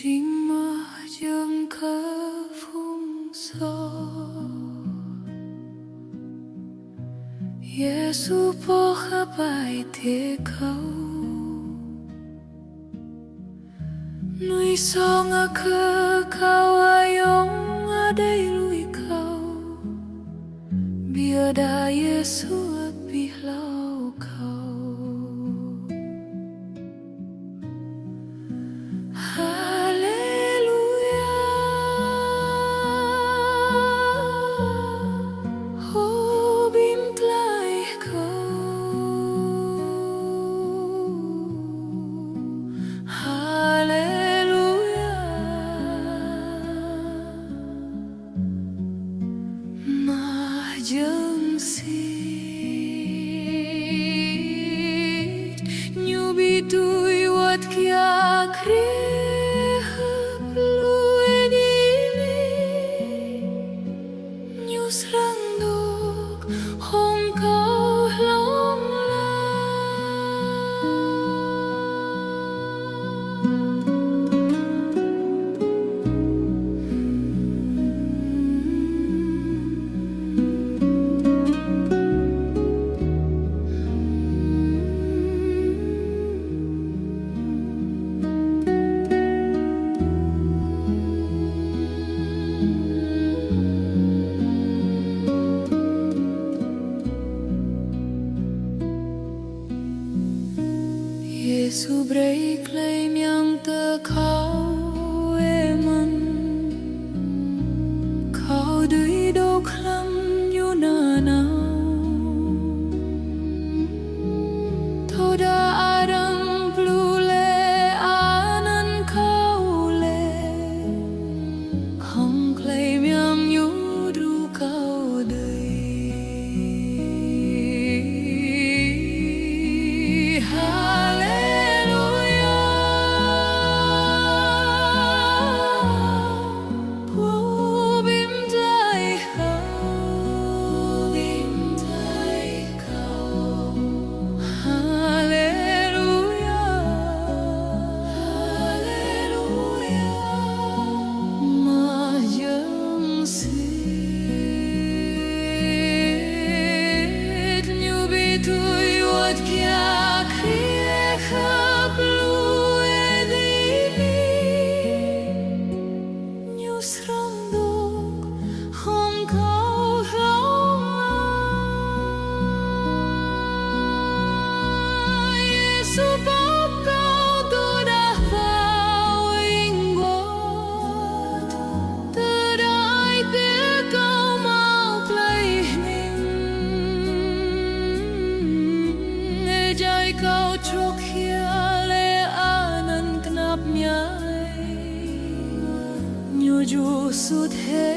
rình mơ dương khơ phung gió Giêsu bỏ khá bài thế câu nuôi song ở khơ cao ayong ở đây lui câu bia đa Giêsu ở bi lau câu JIຽng xít nhu bi tui wat kia kreh lui đi nhu srang dok hong kau long Giêsu brei Klei miang tơ khao eman khao đuôi đô khlam nhu na nao thâu đa adam plu le anan khao le không Klei miang nhu ru khao đời Kau trok hia le anan knap nyai nyu ju sut he